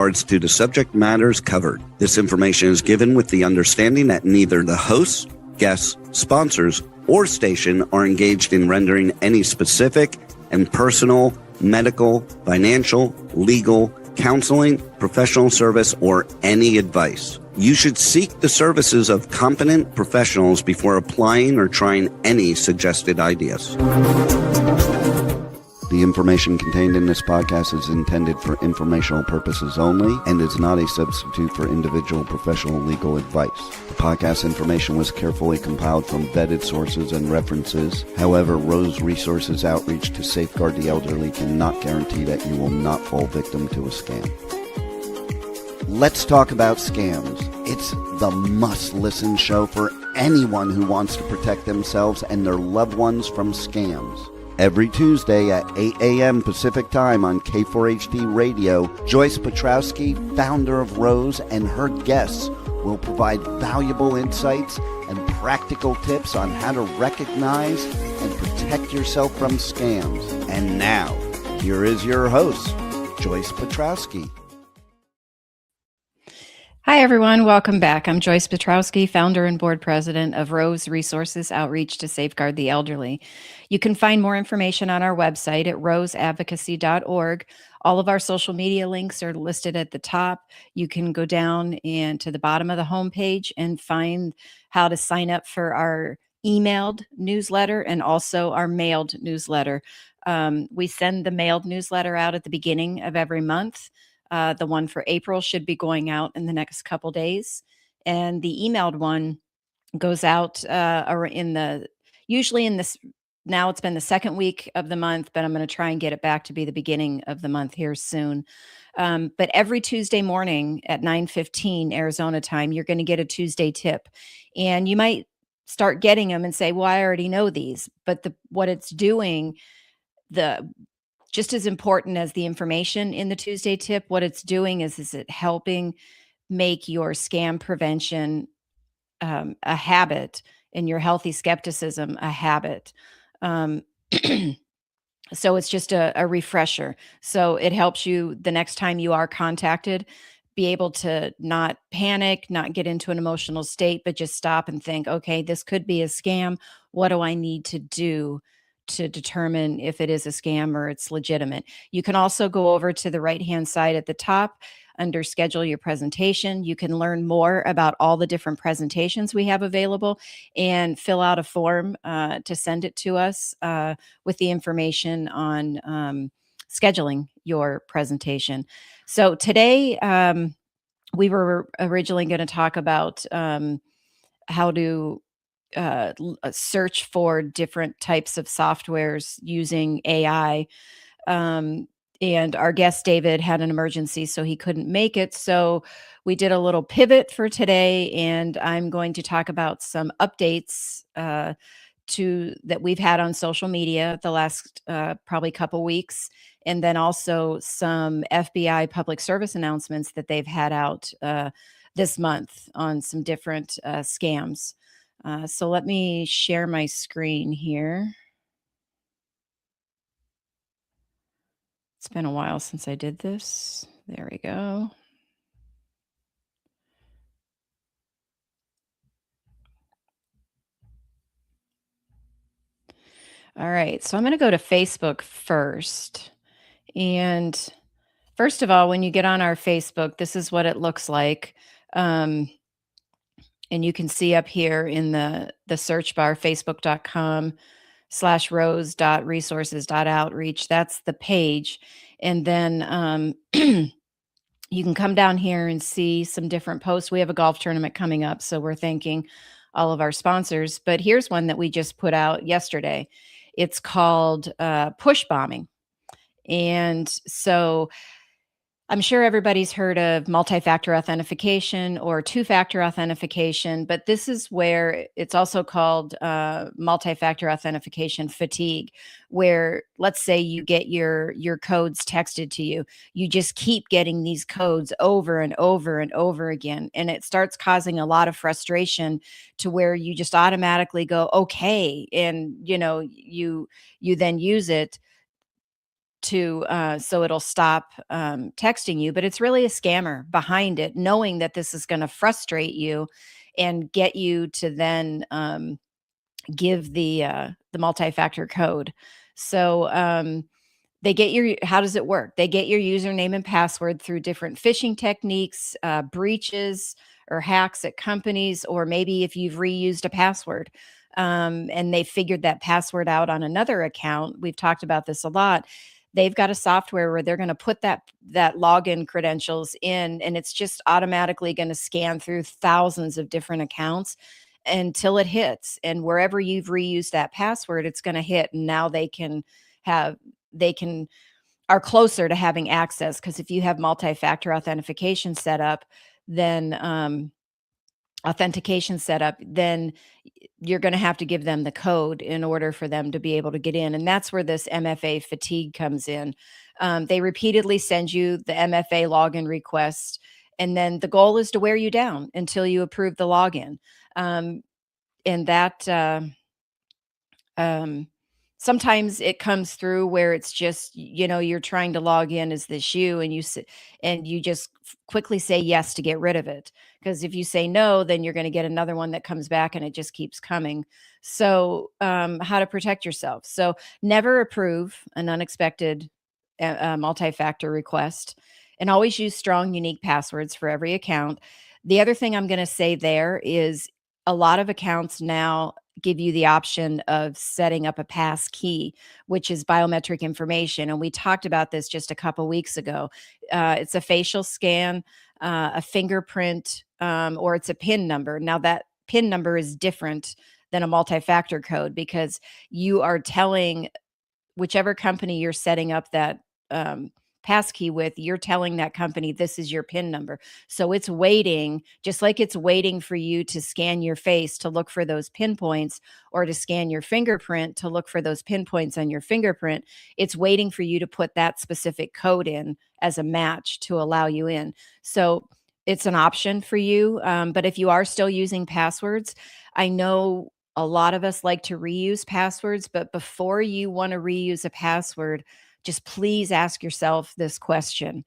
regards to the subject matters covered. This information is given with the understanding that neither the hosts, guests, sponsors, or station are engaged in rendering any specific and personal, medical, financial, legal, counseling, professional service, or any advice. You should seek the services of competent professionals before applying or trying any suggested ideas. The information contained in this podcast is intended for informational purposes only and is not a substitute for individual professional legal advice. The podcast information was carefully compiled from vetted sources and references. However, R.O.S.E Resources Outreach to Safeguard the Elderly cannot guarantee that you will not fall victim to a scam. Let's talk about scams. It's the must-listen show for anyone who wants to protect themselves and their loved ones from scams. Every Tuesday at 8 a.m. Pacific Time on K4HD Radio, Joyce Petrowski, founder of R.O.S.E, and her guests will provide valuable insights and practical tips on how to recognize and protect yourself from scams. And now, here is your host, Joyce Petrowski. Hi, everyone. Welcome back. I'm Joyce Petrowski, founder and board president of R.O.S.E Resources Outreach to Safeguard the Elderly. You can find more information on our website at roseadvocacy.org. All of our social media links are listed at the top. You can go down and to the bottom of the homepage and find how to sign up for our emailed newsletter and also our mailed newsletter. We send the mailed newsletter out at the beginning of every month. The one for April should be going out in the next couple days. And the emailed one goes out usually in this, now it's been the second week of the month, but I'm going to try and get it back to be the beginning of the month here soon. But every Tuesday morning at 9:15 Arizona time, you're going to get a Tuesday tip. And you might start getting them and say, well, I already know these. But what it's doing, just as important as the information in the Tuesday tip, what it's doing is it helping make your scam prevention a habit and your healthy skepticism a habit. So it's just a refresher. So it helps you the next time you are contacted, be able to not panic, not get into an emotional state, but just stop and think, okay, this could be a scam. What do I need to do to determine if it is a scam or it's legitimate? You can also go over to the right-hand side at the top under schedule your presentation. You can learn more about all the different presentations we have available and fill out a form to send it to us with the information on scheduling your presentation. So today we were originally going to talk about how to search for different types of softwares using AI. And our guest, David, had an emergency, so he couldn't make it. So we did a little pivot for today, and I'm going to talk about some updates that we've had on social media the last probably couple weeks, and then also some FBI public service announcements that they've had out this month on some different scams. So let me share my screen here. It's been a while since I did this. There we go. All right, so I'm going to go to Facebook first. And first of all, when you get on our Facebook, this is what it looks like. And you can see up here in the search bar, facebook.com/rose.resources.outreach. That's the page. And then you can come down here and see some different posts. We have a golf tournament coming up, so we're thanking all of our sponsors. But here's one that we just put out yesterday. It's called push bombing. And so I'm sure everybody's heard of multi-factor authentication or two-factor authentication, but this is where it's also called multi-factor authentication fatigue, where let's say you get your codes texted to you. You just keep getting these codes over and over and over again, and it starts causing a lot of frustration to where you just automatically go, okay, and you then use it. to so it'll stop texting you, but it's really a scammer behind it, knowing that this is going to frustrate you and get you to then give the multi-factor code. So they get your how does it work? They get your username and password through different phishing techniques, breaches or hacks at companies, or maybe if you've reused a password and they figured that password out on another account. We've talked about this a lot. They've got a software where they're going to put that login credentials in, and it's just automatically going to scan through thousands of different accounts until it hits. And wherever you've reused that password, it's going to hit. And now have they can are closer to having access, because if you have multi-factor authentication set up, then you're going to have to give them the code in order for them to be able to get in. And that's where this MFA fatigue comes in. They repeatedly send you the MFA login request, and then the goal is to wear you down until you approve the login. And that um, sometimes it comes through where it's just, you're trying to log in as this you, and you just quickly say yes to get rid of it, because if you say no, then you're going to get another one that comes back, and it just keeps coming. So how to protect yourself? So never approve an unexpected multi-factor request, and always use strong unique passwords for every account. The other thing I'm going to say there is, a lot of accounts now give you the option of setting up a pass key, which is biometric information. And we talked about this just a couple weeks ago. It's a facial scan, a fingerprint, or it's a PIN number. Now, that PIN number is different than a multi-factor code, because you are telling whichever company you're setting up that passkey with, you're telling that company this is your PIN number. So it's waiting, just like it's waiting for you to scan your face to look for those pinpoints, or to scan your fingerprint to look for those pinpoints on your fingerprint. It's waiting for you to put that specific code in as a match to allow you in. So it's an option for you. But if you are still using passwords, I know a lot of us like to reuse passwords, but before you want to reuse a password, just please ask yourself this question.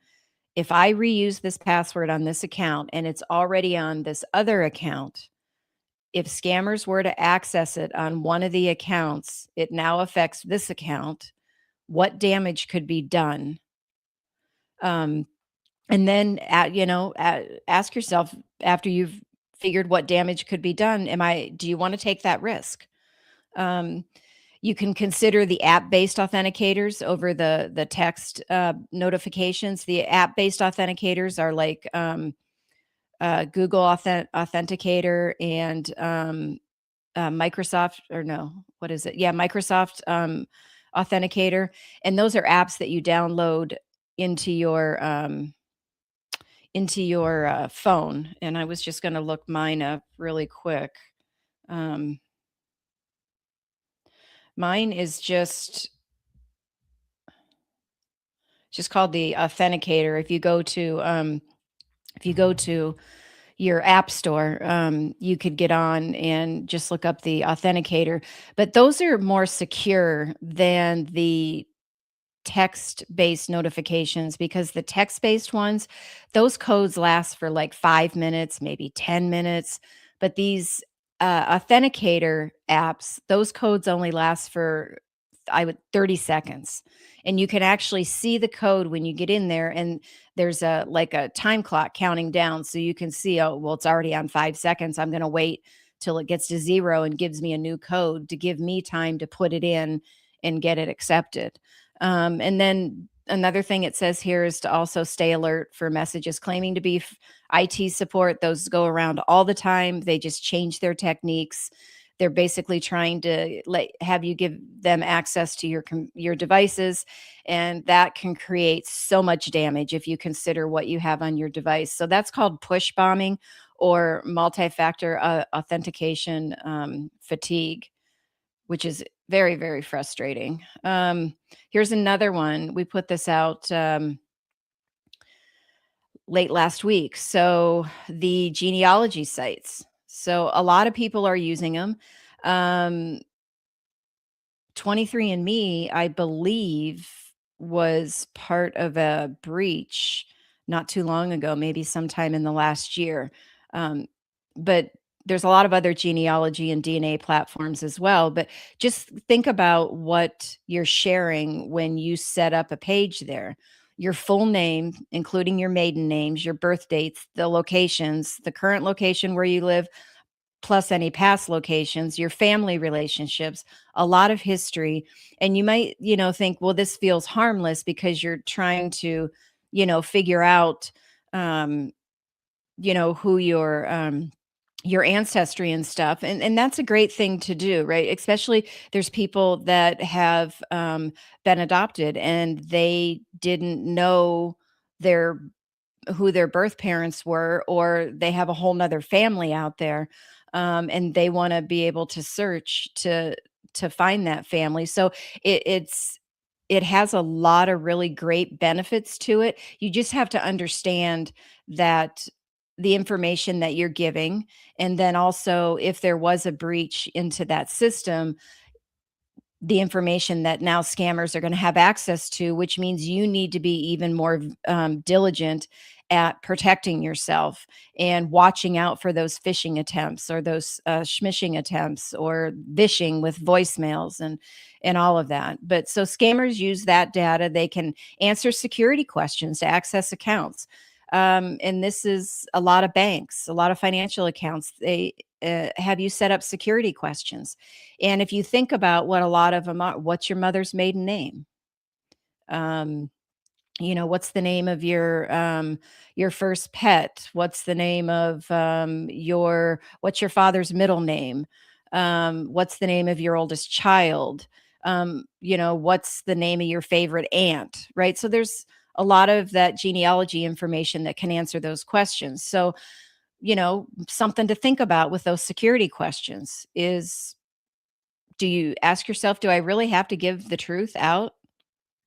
If I reuse this password on this account and it's already on this other account, if scammers were to access it on one of the accounts, it now affects this account. What damage could be done? Um, and then, ask yourself, after you've figured what damage could be done, do you want to take that risk? Um, You can consider the app-based authenticators over the text notifications. The app-based authenticators are like Google Authenticator and Microsoft, or no, what is it? Yeah, Microsoft Authenticator, and those are apps that you download into your phone. And I was just going to look mine up really quick. Um, Mine is just called the Authenticator. If you go to your app store, you could get on and just look up the Authenticator. But those are more secure than the text-based notifications, because the text-based ones, those codes last for like 5 minutes, maybe 10 minutes. But these authenticator apps, those codes only last for 30 seconds. And you can actually see the code when you get in there, and there's a time clock counting down, so you can see, oh, well, it's already on 5 seconds. I'm going to wait till it gets to 0 and gives me a new code to give me time to put it in and get it accepted. And then another thing it says here is to also stay alert for messages claiming to be IT support. Those go around all the time. They just change their techniques. They're basically trying to have you give them access to your devices, and that can create so much damage if you consider what you have on your device. So that's called push bombing, or multi-factor authentication fatigue, which is very, very frustrating. Here's another one. We put this out late last week. So the genealogy sites. So a lot of people are using them. 23andMe, I believe, was part of a breach not too long ago, maybe sometime in the last year. Um, but there's a lot of other genealogy and DNA platforms as well. But just think about what you're sharing when you set up a page there. Your full name, including your maiden names, your birth dates, the locations, the current location where you live, plus any past locations, your family relationships, a lot of history. And you might, think, well, this feels harmless because you're trying to, figure out, um, who your ancestry and stuff. And that's a great thing to do, right? Especially there's people that have been adopted and they didn't know their who their birth parents were, or they have a whole nother family out there, and they want to be able to search to find that family. So it has a lot of really great benefits to it. You just have to understand that the information that you're giving, and then also if there was a breach into that system, the information that now scammers are going to have access to, which means you need to be even more diligent at protecting yourself and watching out for those phishing attempts or those schmishing attempts or vishing with voicemails and all of that. But so scammers use that data. They can answer security questions to access accounts. And this is a lot of banks, a lot of financial accounts. They have you set up security questions. And if you think about what a lot of them are, what's your mother's maiden name? Um, what's the name of your first pet? What's the name of what's your father's middle name? What's the name of your oldest child? What's the name of your favorite aunt? Right. So there's a lot of that genealogy information that can answer those questions. So, something to think about with those security questions is, do you ask yourself, do I really have to give the truth out?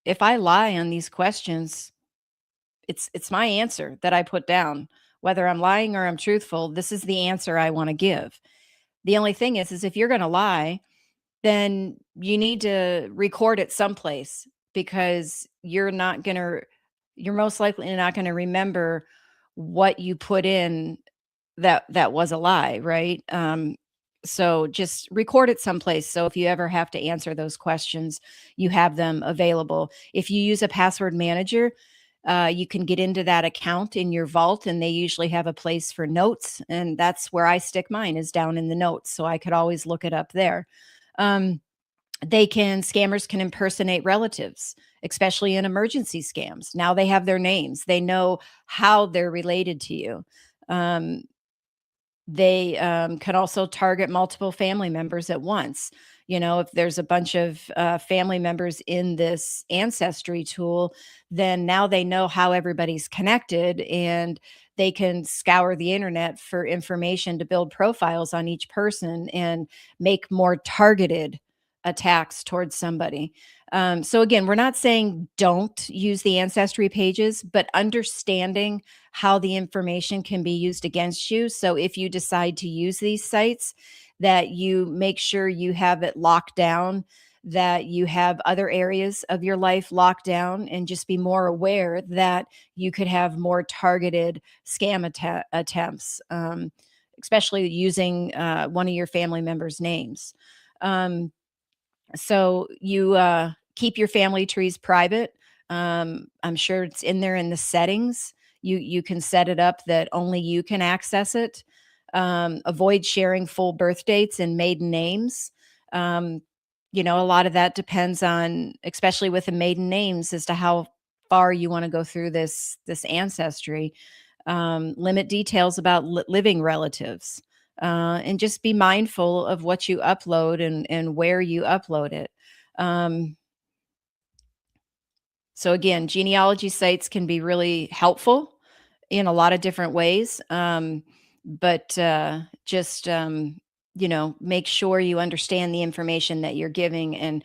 If I lie on these questions, it's my answer that I put down. Whether I'm lying or I'm truthful, this is the answer I want to give. The only thing is if you're going to lie, then you need to record it someplace, because you're most likely not going to remember what you put in that was a lie, right? So just record it someplace. So if you ever have to answer those questions, you have them available. If you use a password manager, you can get into that account in your vault, and they usually have a place for notes. And that's where I stick mine, is down in the notes. So I could always look it up there. Um, Scammers can impersonate relatives, especially in emergency scams. Now they have their names, they know how they're related to you. Um, they can also target multiple family members at once. If there's a bunch of family members in this ancestry tool, then now they know how everybody's connected, and they can scour the internet for information to build profiles on each person and make more targeted attacks towards somebody. So again, we're not saying don't use the ancestry pages, but understanding how the information can be used against you. So if you decide to use these sites, that you make sure you have it locked down, that you have other areas of your life locked down, and just be more aware that you could have more targeted attempts, especially using one of your family members' names. Um, so you keep your family trees private. I'm sure it's in there in the settings. You can set it up that only you can access it. Avoid sharing full birth dates and maiden names. Um, a lot of that depends on, especially with the maiden names, as to how far you want to go through this ancestry. Limit details about living relatives, and just be mindful of what you upload and where you upload it. Um, so again, genealogy sites can be really helpful in a lot of different ways, but just make sure you understand the information that you're giving. And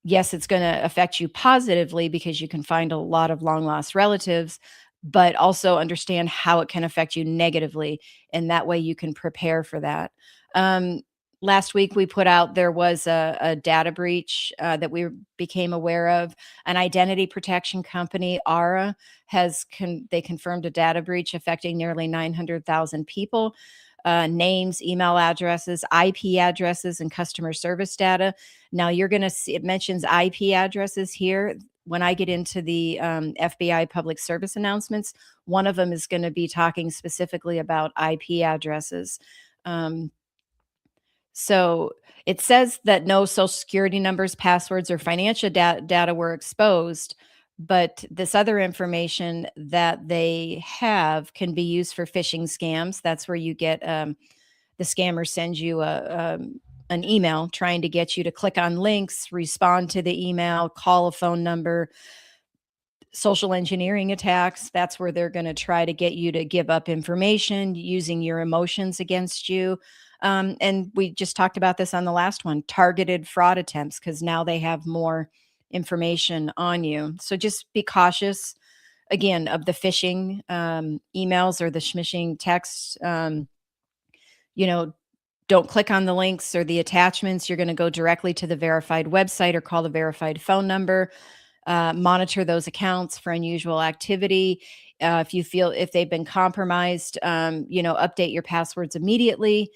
yes, it's going to affect you positively because you can find a lot of long lost relatives, but also understand how it can affect you negatively. And that way you can prepare for that. Um, last week we put out there was a data breach that we became aware of. An identity protection company, ARA, they confirmed a data breach affecting nearly 900,000 people. Names, email addresses, IP addresses, and customer service data. Now you're going to see it mentions IP addresses here. When I get into the FBI public service announcements, one of them is going to be talking specifically about IP addresses. Um, so it says that no social security numbers, passwords, or financial data were exposed, but this other information that they have can be used for phishing scams. That's where you get the scammer sends you an email trying to get you to click on links, respond to the email, call a phone number. Social engineering attacks, that's where they're going to try to get you to give up information using your emotions against you. And we just talked about this on the last one, targeted fraud attempts, because now they have more information on you. So just be cautious again of the phishing emails or the smishing texts. You know, don't click on the links or the attachments. You're going to go directly to the verified website or call the verified phone number. Monitor those accounts for unusual activity. If they've been compromised, update your passwords immediately,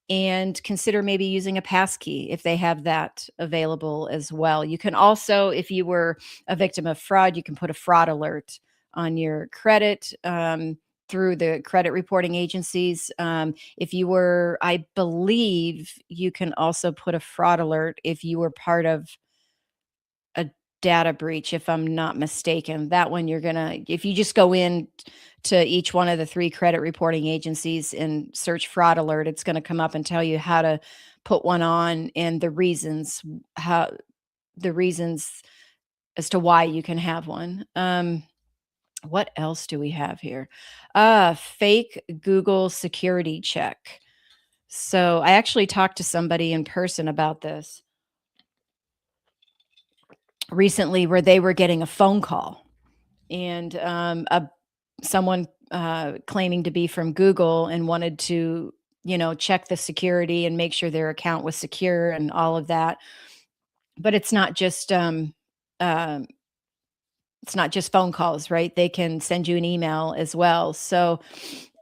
and consider maybe using a passkey if they have that available as well. You can also, if you were a victim of fraud, you can put a fraud alert on your credit through the credit reporting agencies. If you were, I believe you can also put a fraud alert if you were part of a data breach, if I'm not mistaken. That one if you just go in to each one of the 3 credit reporting agencies and search fraud alert, it's gonna come up and tell you how to put one on and the reasons as to why you can have one. What else do we have here? Fake Google security check. So I actually talked to somebody in person about this recently where they were getting a phone call and someone claiming to be from Google and wanted to, check the security and make sure their account was secure and all of that. But uh, it's not just phone calls, right? They can send you an email as well. So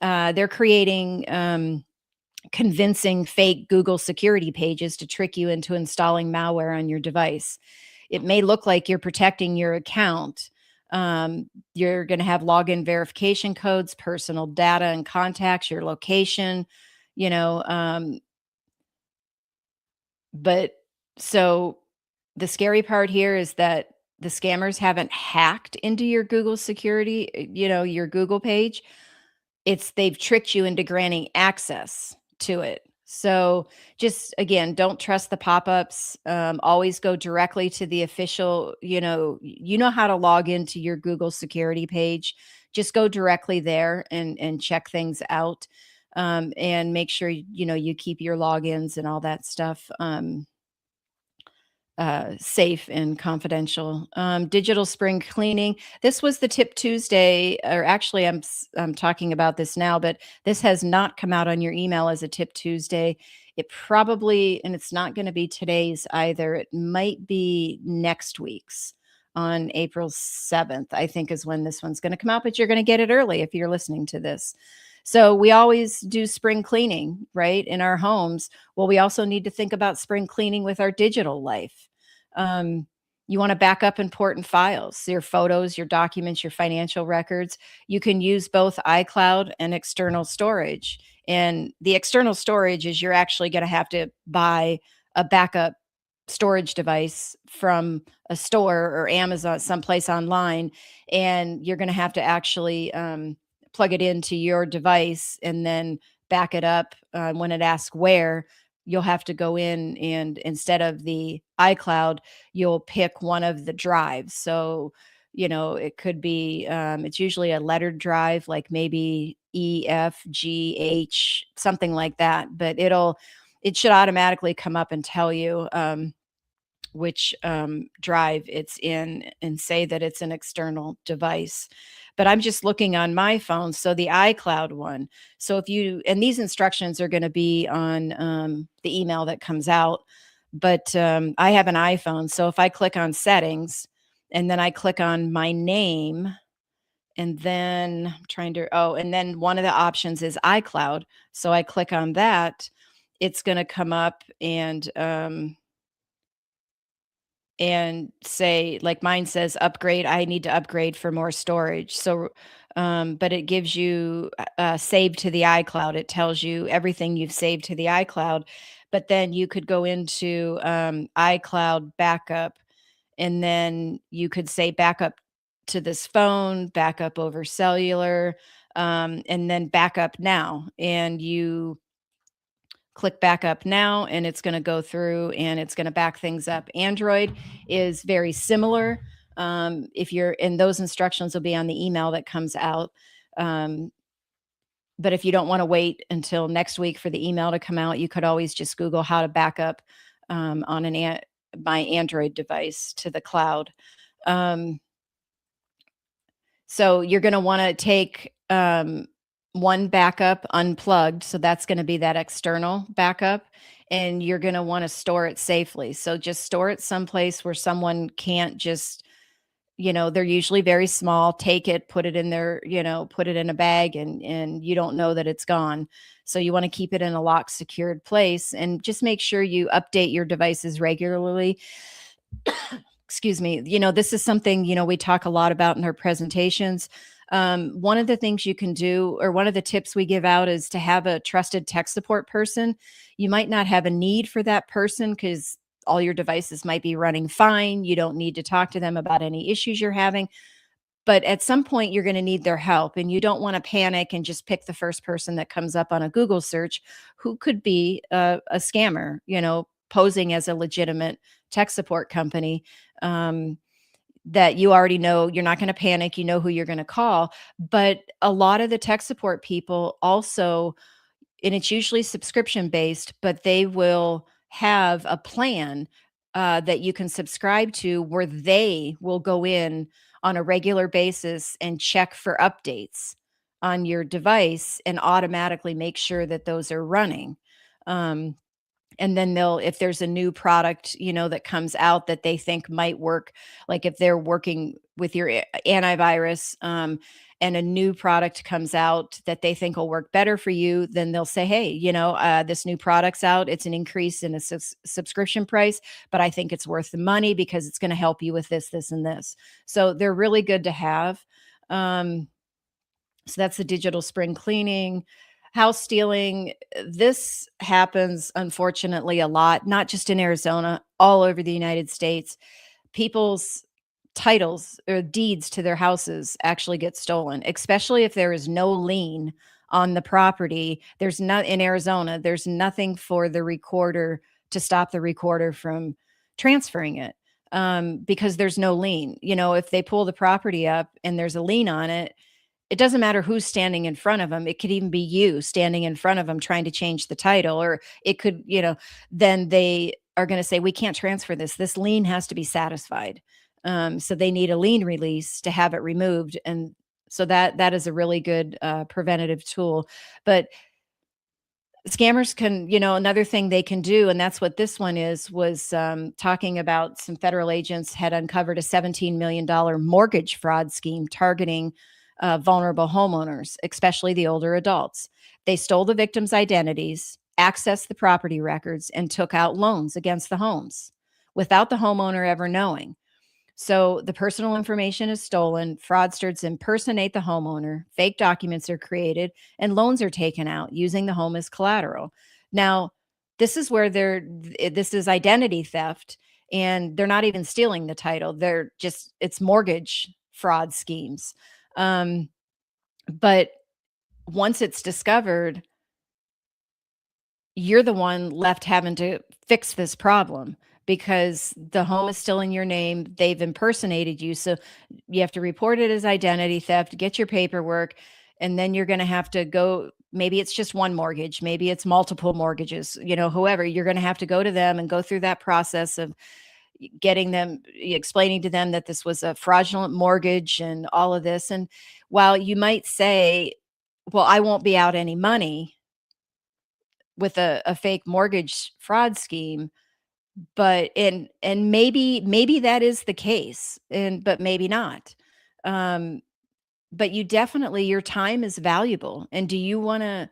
they're creating convincing fake Google security pages to trick you into installing malware on your device. It may look like you're protecting your account. You're going to have login verification codes, personal data and contacts, your location, you know. But so the scary part here is that the scammers haven't hacked into your Google security, your Google page. They've tricked you into granting access to it. So just again, don't trust the pop-ups. Always go directly to the official, you know how to log into your Google security page. Just go directly there and check things out. And make sure you keep your logins and all that stuff safe and confidential. Digital spring cleaning. This was the Tip Tuesday, or actually, I'm talking about this now, but this has not come out on your email as a Tip Tuesday. It probably, and it's not going to be today's either. It might be next week's on April 7th, I think is when this one's going to come out, but you're going to get it early if you're listening to this. So we always do spring cleaning, right, in our homes. Well, we also need to think about spring cleaning with our digital life. You want to back up important files, your photos, your documents, your financial records. You can use both iCloud and external storage. And the external storage is you're actually going to have to buy a backup storage device from a store or Amazon, someplace online, and you're going to have to actually plug it into your device and then back it up when it asks where. You'll have to go in and instead of the iCloud, you'll pick one of the drives. So, it could be, it's usually a lettered drive, like maybe E, F, G, H, something like that. But it should automatically come up and tell you which drive it's in and say that it's an external device. But I'm just looking on my phone, so the iCloud one. So if you, and these instructions are going to be on the email that comes out, but I have an iPhone. So if I click on settings and then I click on my name, and then I'm trying to, oh, and then one of the options is iCloud. So I click on that, it's going to come up and say, like mine says upgrade, I need to upgrade for more storage. So but it gives you save to the iCloud. It tells you everything you've saved to the iCloud, but then you could go into iCloud backup, and then you could say backup to this phone, backup over cellular, and then backup now. And you click backup now, and it's going to go through and it's going to back things up. Android is very similar. If you're in, those instructions will be on the email that comes out. Um, but if you don't want to wait until next week for the email to come out, you could always just Google how to back up on my Android device to the cloud. Um, so you're going to want to take one backup unplugged. So that's going to be that external backup. And you're going to want to store it safely. So just store it someplace where someone can't just, they're usually very small, take it, put it in their, put it in a bag, and you don't know that it's gone. So you want to keep it in a locked, secured place, and just make sure you update your devices regularly. Excuse me. This is something, we talk a lot about in our presentations. One of the things you can do, or one of the tips we give out, is to have a trusted tech support person. You might not have a need for that person because all your devices might be running fine. You don't need to talk to them about any issues you're having. But at some point, you're going to need their help, and you don't want to panic and just pick the first person that comes up on a Google search who could be a scammer, posing as a legitimate tech support company. That you already know. You're not going to panic. You know who you're going to call. But a lot of the tech support people also, and it's usually subscription based, but they will have a plan that you can subscribe to, where they will go in on a regular basis and check for updates on your device and automatically make sure that those are running. Um, and then they'll, if there's a new product, that comes out that they think might work, like if they're working with your antivirus, and a new product comes out that they think will work better for you, then they'll say, hey, this new product's out, it's an increase in a subscription price, but I think it's worth the money because it's going to help you with this and this. So they're really good to have. So that's the digital spring cleaning. House stealing, this happens unfortunately a lot, not just in Arizona, all over the United States. People's titles or deeds to their houses actually get stolen, especially if there is no lien on the property. There's not, in Arizona, there's nothing for the recorder to stop the recorder from transferring it, because there's no lien. If they pull the property up and there's a lien on it, it doesn't matter who's standing in front of them. It could even be you standing in front of them trying to change the title, or it could, then they are going to say, we can't transfer this. This lien has to be satisfied. So they need a lien release to have it removed. And so that is a really good preventative tool. But scammers can, another thing they can do, and that's what this one was talking about. Some federal agents had uncovered a $17 million mortgage fraud scheme targeting vulnerable homeowners, especially the older adults. They stole the victims' identities, accessed the property records, and took out loans against the homes without the homeowner ever knowing. So the personal information is stolen, fraudsters impersonate the homeowner, fake documents are created, and loans are taken out using the home as collateral. Now, this is where this is identity theft, and they're not even stealing the title. It's mortgage fraud schemes. But once it's discovered, you're the one left having to fix this problem because the home is still in your name. They've impersonated you. So you have to report it as identity theft, get your paperwork, and then you're going to have to go. Maybe it's just one mortgage, maybe it's multiple mortgages, whoever, you're going to have to go to them and go through that process of getting them, explaining to them that this was a fraudulent mortgage and all of this. And while you might say, well, I won't be out any money with a fake mortgage fraud scheme, but and maybe that is the case, and but maybe not. Um, but you definitely, your time is valuable, and do you wanna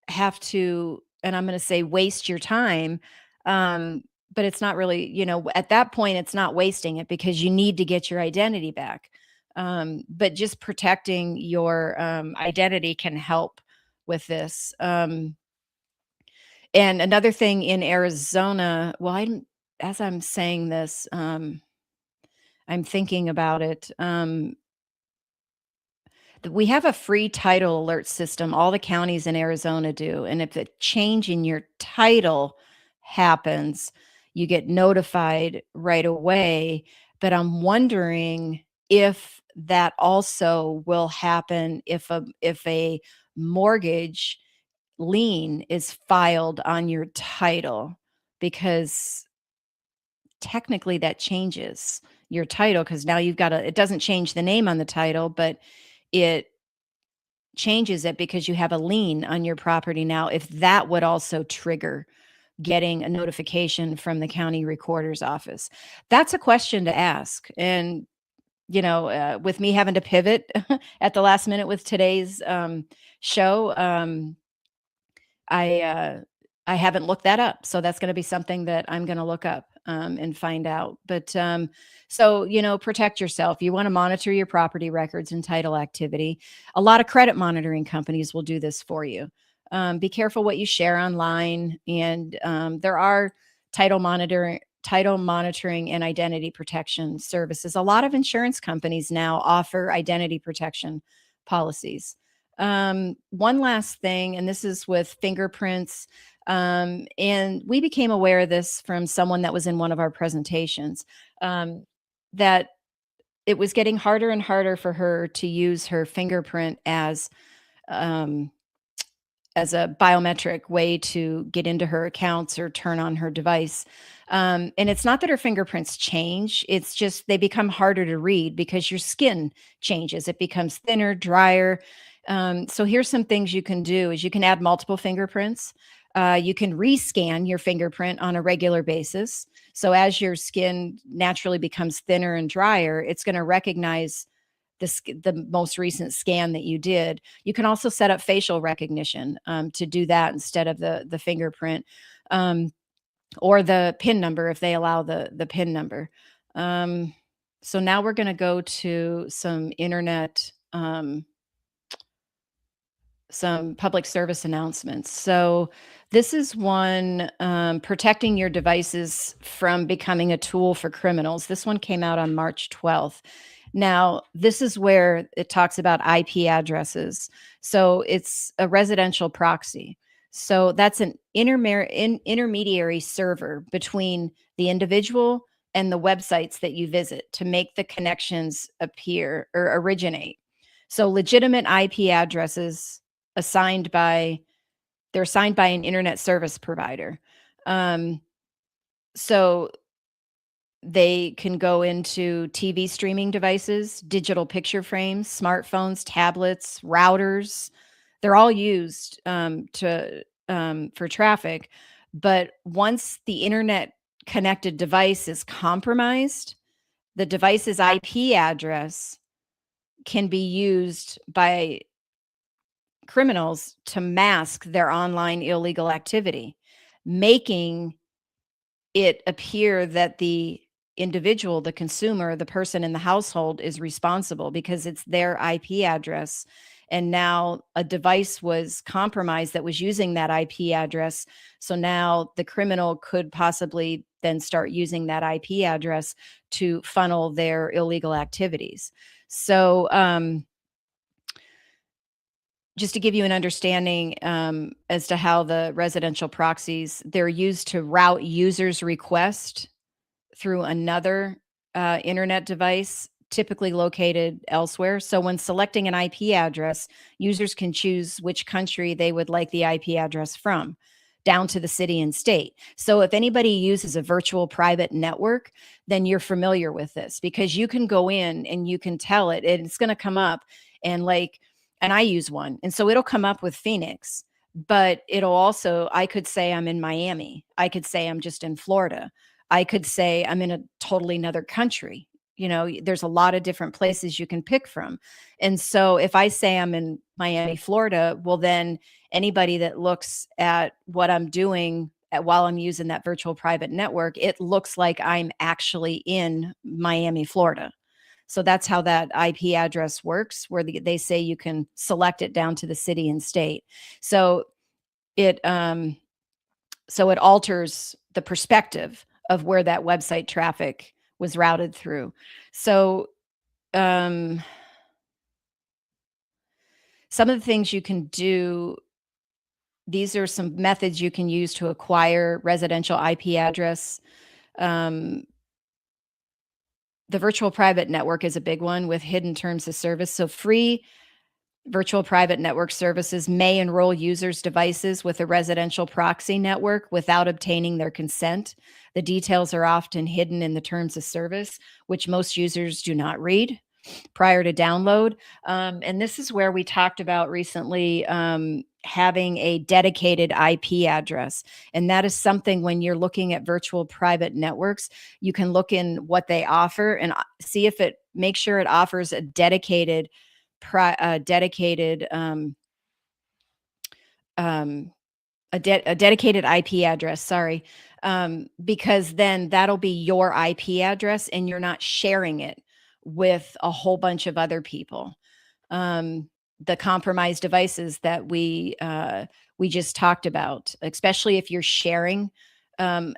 have to, and I'm gonna say waste your time, um, but it's not really, at that point, it's not wasting it because you need to get your identity back. But just protecting your, identity can help with this. And another thing in Arizona, well, I'm as I'm saying this, I'm thinking about it. We have a free title alert system. All the counties in Arizona do. And if a change in your title happens, you get notified right away. But I'm wondering if that also will happen if a mortgage lien is filed on your title, because technically that changes your title, because now you've got to, it doesn't change the name on the title, but it changes it because you have a lien on your property now, if that would also trigger getting a notification from the county recorder's office. That's a question to ask. And, with me having to pivot at the last minute with today's show, I, uh, I haven't looked that up, so that's gonna be something that I'm gonna look up, and find out. But, so, protect yourself. You wanna monitor your property records and title activity. A lot of credit monitoring companies will do this for you. Be careful what you share online, and, there are title monitoring and identity protection services. A lot of insurance companies now offer identity protection policies. One last thing, and this is with fingerprints. And we became aware of this from someone that was in one of our presentations, that it was getting harder and harder for her to use her fingerprint um, as a biometric way to get into her accounts or turn on her device. And it's not that her fingerprints change, it's just they become harder to read because your skin changes. It becomes thinner, drier. So here's some things you can do is you can add multiple fingerprints. You can rescan your fingerprint on a regular basis. So as your skin naturally becomes thinner and drier, it's going to recognize the most recent scan that you did. You can also set up facial recognition, to do that instead of the fingerprint, um, or the PIN number if they allow the PIN number. Um, so now we're going to go to some public service announcements. So this is one, protecting your devices from becoming a tool for criminals. This one came out on March 12th. Now, this is where it talks about IP addresses. So it's a residential proxy. So that's an intermediary server between the individual and the websites that you visit to make the connections appear or originate. So legitimate IP addresses assigned by they're assigned by an internet service provider. Um, so they can go into TV streaming devices, digital picture frames, smartphones, tablets, routers. They're all used, for traffic. But once the internet connected device is compromised, the device's IP address can be used by criminals to mask their online illegal activity, making it appear that the individual, the consumer, the person in the household is responsible because it's their IP address. And now a device was compromised that was using that IP address. So now the criminal could possibly then start using that IP address to funnel their illegal activities. So, just to give you an understanding, as to how the residential proxies, they're used to route users' request through another internet device, typically located elsewhere. So when selecting an IP address, users can choose which country they would like the IP address from. down to the city and state. So if anybody uses a virtual private network, then you're familiar with this, because you can go in and you can tell it, and it's going to come up, and like, and I use one. And so it'll come up with Phoenix, but it'll also, I could say I'm in Miami. I could say I'm just in Florida. I could say I'm in a totally another country. There's a lot of different places you can pick from. And so if I say I'm in Miami, Florida, well, then anybody that looks at what I'm doing while I'm using that virtual private network, it looks like I'm actually in Miami, Florida. So that's how that IP address works, where they say you can select it down to the city and state. So it it alters the perspective of where that website traffic was routed through. So some of the things you can do, these are some methods you can use to acquire residential IP address. The virtual private network is a big one with hidden terms of service. So free virtual private network services may enroll users' devices with a residential proxy network without obtaining their consent. The details are often hidden in the terms of service, which most users do not read prior to download. And this is where we talked about recently having a dedicated IP address. And that is something, when you're looking at virtual private networks, you can look in what they offer and see if it, make sure it offers a dedicated dedicated a dedicated IP address, sorry, because then that'll be your IP address and you're not sharing it with a whole bunch of other people. The compromised devices that we just talked about, especially if you're sharing an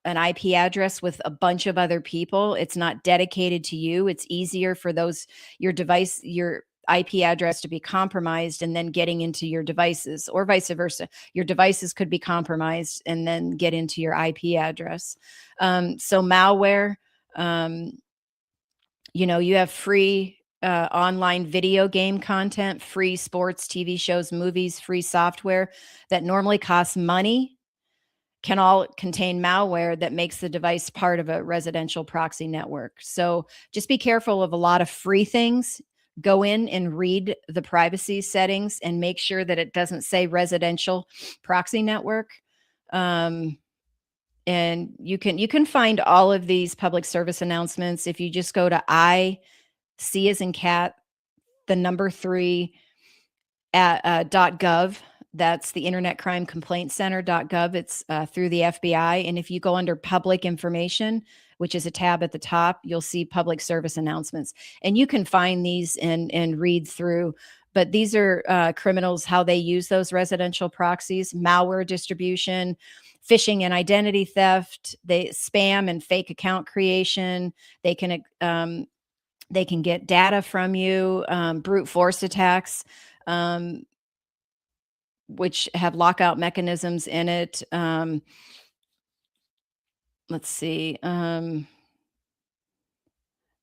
IP address with a bunch of other people, it's not dedicated to you. It's easier for your IP address to be compromised and then getting into your devices, or vice versa. Your devices could be compromised and then get into your IP address. So malware, you have free online video game content, free sports, TV shows, movies, free software that normally costs money, can all contain malware that makes the device part of a residential proxy network. So just be careful of a lot of free things. Go in and read the privacy settings and make sure that it doesn't say residential proxy network. And you can find all of these public service announcements if you just go to C as in cat, the number 3 at .gov. That's the Internet Crime Complaint Center.gov. It's through the FBI. And if you go under public information, which is a tab at the top, you'll see public service announcements. And you can find these and read through. But these are criminals, how they use those residential proxies, malware distribution, phishing and identity theft, they spam and fake account creation. They can get data from you, brute force attacks, which have lockout mechanisms in it. Let's see,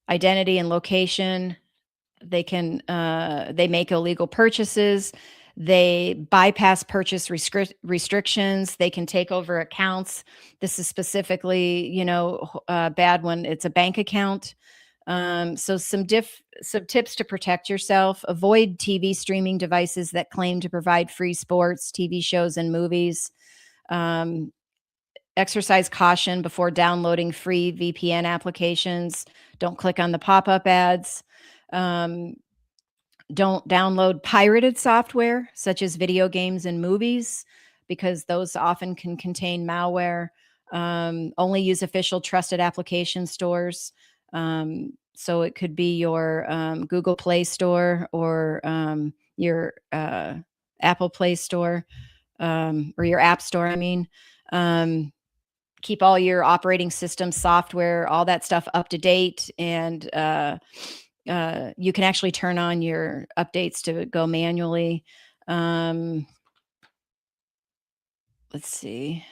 identity and location. They make illegal purchases. They bypass purchase restrictions. They can take over accounts. This is specifically, a bad one. It's a bank account. So some tips to protect yourself: avoid TV streaming devices that claim to provide free sports, TV shows, and movies. Exercise caution before downloading free VPN applications. Don't click on the pop-up ads. Don't download pirated software such as video games and movies, because those often can contain malware. Only use official trusted application stores. So it could be your Google Play Store or your Apple Play Store, or your App Store, I mean. Keep all your operating system software, all that stuff up to date, and you can actually turn on your updates to go manually. Let's see.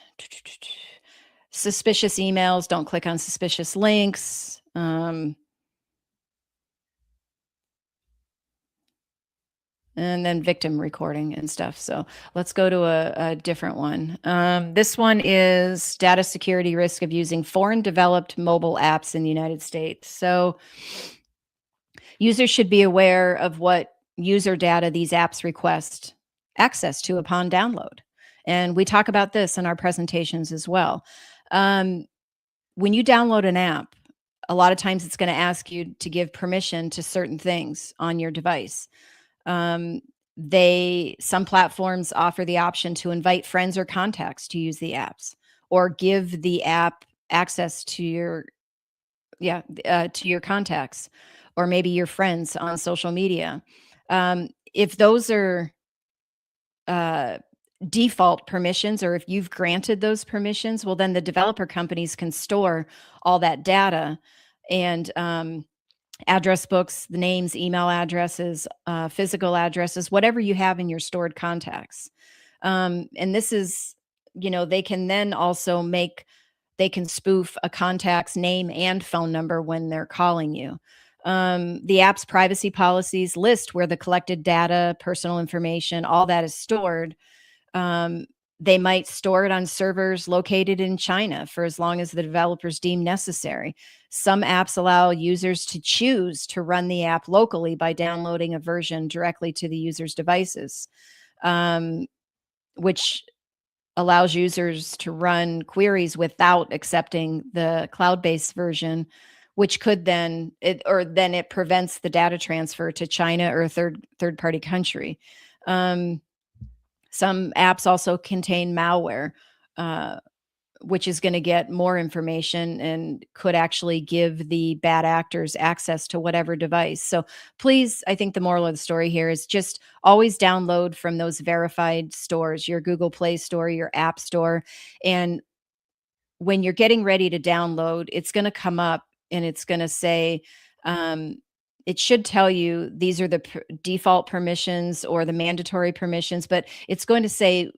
Suspicious emails, don't click on suspicious links. and then victim recording and stuff. So let's go to a different one. This one is data security risk of using foreign developed mobile apps in the United States. So users should be aware of what user data these apps request access to upon download. And we talk about this in our presentations as well. Um, when you download an app, a lot of times it's going to ask you to give permission to certain things on your device. Um, some platforms offer the option to invite friends or contacts to use the apps, or give the app access to your contacts, or maybe your friends on social media. If those are uh, default permissions, or if you've granted those permissions, well, then the developer companies can store all that data and address books, the names, email addresses, physical addresses, whatever you have in your stored contacts. And this is, they can then also they can spoof a contact's name and phone number when they're calling you. The app's privacy policies list where the collected data, personal information, all that is stored. Um, they might store it on servers located in China for as long as the developers deem necessary. Some apps allow users to choose to run the app locally by downloading a version directly to the user's devices, which allows users to run queries without accepting the cloud-based version, which could then it prevents the data transfer to China or a third-party country. Some apps also contain malware, uh, which is going to get more information and could actually give the bad actors access to whatever device. So please, I think the moral of the story here is just always download from those verified stores, your Google Play Store, your App Store. And when you're getting ready to download, it's going to come up and it's going to say, um, it should tell you these are the default permissions or the mandatory permissions, but it's going to say,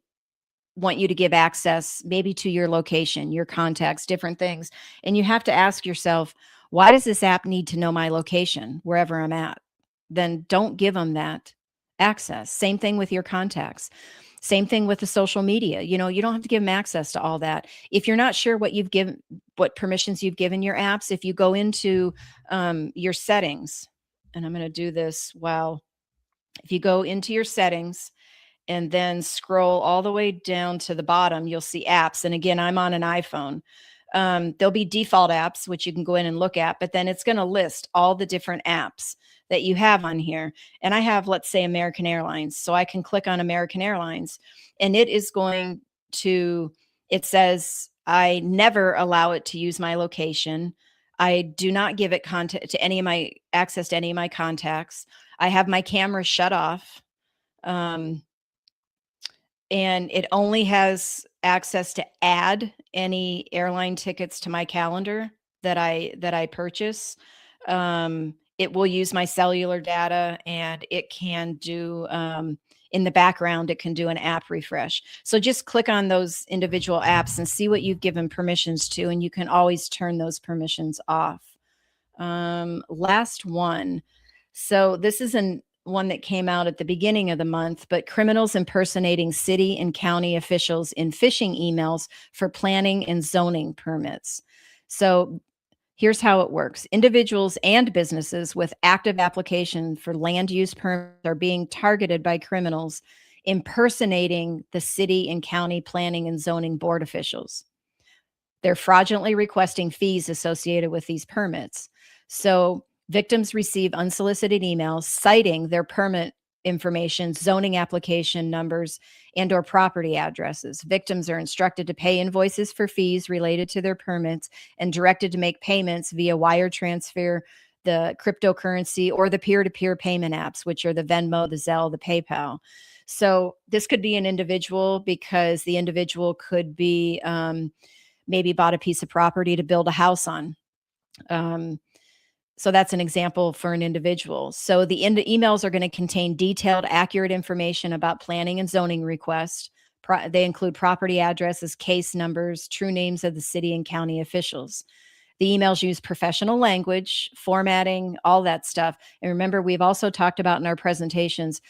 want you to give access maybe to your location, your contacts, different things. And you have to ask yourself, why does this app need to know my location wherever I'm at? Then don't give them that access. Same thing with your contacts. Same thing with the social media. You don't have to give them access to all that. If you're not sure what permissions you've given your apps, if you go into your settings, and I'm going to do this if you go into your settings and then scroll all the way down to the bottom, you'll see apps. And again, I'm on an iPhone. There'll be default apps, which you can go in and look at, but then it's going to list all the different apps that you have on here. And I have, let's say, American Airlines. So I can click on American Airlines and it says, I never allow it to use my location. I do not give it access to any of my contacts. I have my camera shut off. And it only has access to add any airline tickets to my calendar that I purchase. It will use my cellular data, and it can do in the background, it can do an app refresh. So just click on those individual apps and see what you've given permissions to, and you can always turn those permissions off. Last one. So this is one that came out at the beginning of the month, but criminals impersonating city and county officials in phishing emails for planning and zoning permits. So here's how it works. Individuals and businesses with active application for land use permits are being targeted by criminals impersonating the city and county planning and zoning board officials. They're fraudulently requesting fees associated with these permits. So victims receive unsolicited emails citing their permit information, zoning application numbers, and or property addresses. Victims are instructed to pay invoices for fees related to their permits and directed to make payments via wire transfer, the cryptocurrency, or the peer-to-peer payment apps, which are the Venmo, the Zelle, the PayPal. So this could be an individual, because the individual could be maybe bought a piece of property to build a house on. So that's an example for an individual. So the emails are going to contain detailed, accurate information about planning and zoning requests. They include property addresses, case numbers, true names of the city and county officials. The emails use professional language, formatting, all that stuff. And remember, we've also talked about in our presentations,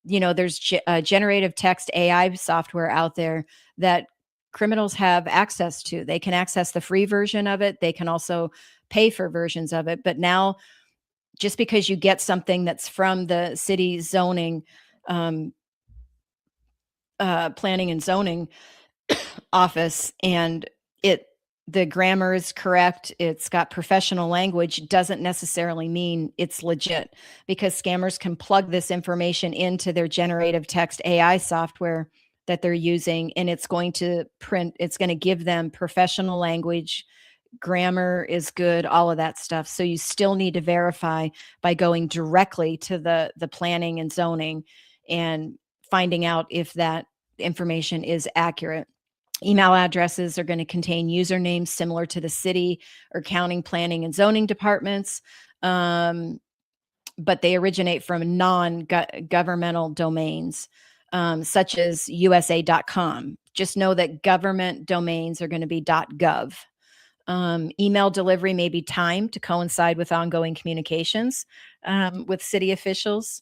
there's generative text AI software out there that criminals have access to. They can access the free version of it. They can also pay for versions of it. But now, just because you get something that's from the city zoning, um, planning and zoning office, and the grammar is correct, it's got professional language, doesn't necessarily mean it's legit, because scammers can plug this information into their generative text AI software that they're using, and it's going to give them professional language, grammar is good, all of that stuff. So you still need to verify by going directly to the planning and zoning and finding out if that information is accurate. Email addresses are going to contain usernames similar to the city or county planning and zoning departments, but they originate from non-governmental domains, such as USA.com. Just know that government domains are going to be .gov. Email delivery may be timed to coincide with ongoing communications with city officials.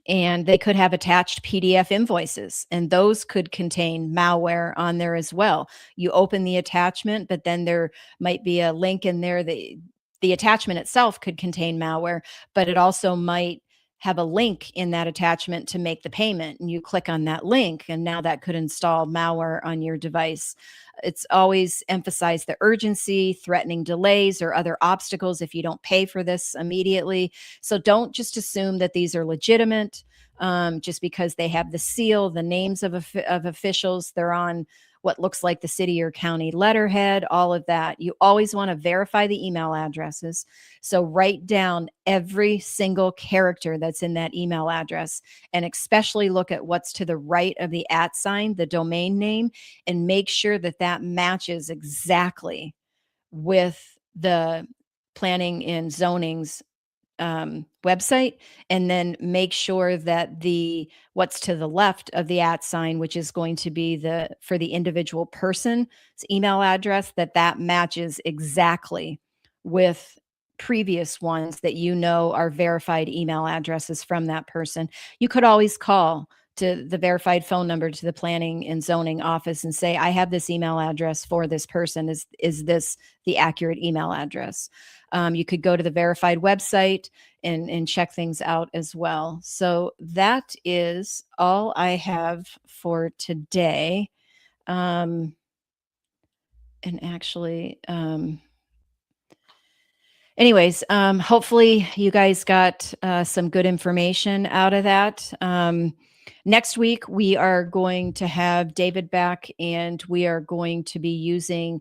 And they could have attached PDF invoices, and those could contain malware on there as well. You open the attachment, but then there might be a link in there. The attachment itself could contain malware, but it also might have a link in that attachment to make the payment, and you click on that link, and now that could install malware on your device. It's always emphasized the urgency, threatening delays, or other obstacles if you don't pay for this immediately. So don't just assume that these are legitimate just because they have the seal, the names of officials, they're on what looks like the city or county letterhead, all of that. You always want to verify the email addresses. So write down every single character that's in that email address, and especially look at what's to the right of the @ sign, the domain name, and make sure that that matches exactly with the planning and zoning's website. And then make sure that what's to the left of the @ sign, which is going to be for the individual person's email address, that matches exactly with previous ones that are verified email addresses from that person. You could always call to the verified phone number to the planning and zoning office and say, I have this email address for this person. Is this the accurate email address? You could go to the verified website and check things out as well. So that is all I have for today. And actually, anyways, hopefully you guys got some good information out of that. Next week, we are going to have David back, and we are going to be using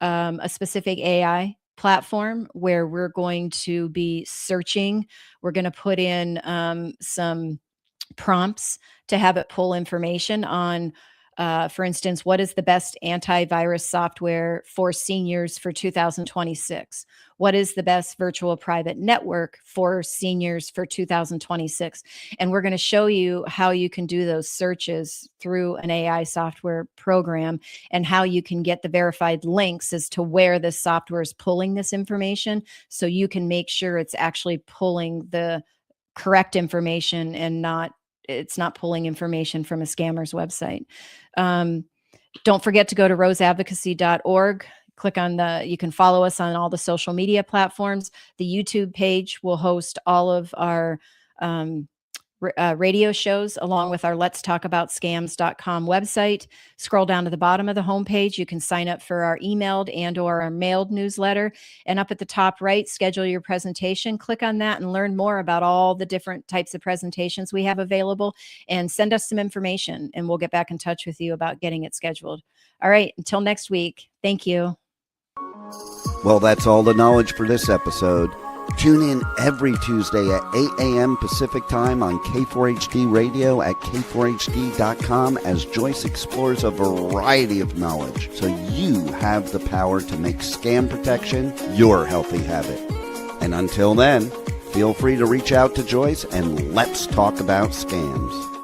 a specific AI platform where we're going to be searching. We're going to put in some prompts to have it pull information on, for instance, what is the best antivirus software for seniors for 2026? What is the best virtual private network for seniors for 2026? And we're going to show you how you can do those searches through an AI software program, and how you can get the verified links as to where this software is pulling this information, so you can make sure it's actually pulling the correct information and it's not pulling information from a scammer's website. Don't forget to go to roseadvocacy.org. Click on you can follow us on all the social media platforms. The YouTube page will host all of our radio shows, along with our Let's Talk About Scams.com website. Scroll down to the bottom of the homepage. You can sign up for our emailed and/or our mailed newsletter. And up at the top right, schedule your presentation. Click on that and learn more about all the different types of presentations we have available, and send us some information, and we'll get back in touch with you about getting it scheduled. All right, until next week, thank you. Well, that's all the knowledge for this episode. Tune in every Tuesday at 8 a.m. Pacific Time on K4HD Radio at k4hd.com as Joyce explores a variety of knowledge, so you have the power to make scam protection your healthy habit. And until then, feel free to reach out to Joyce, and let's talk about scams.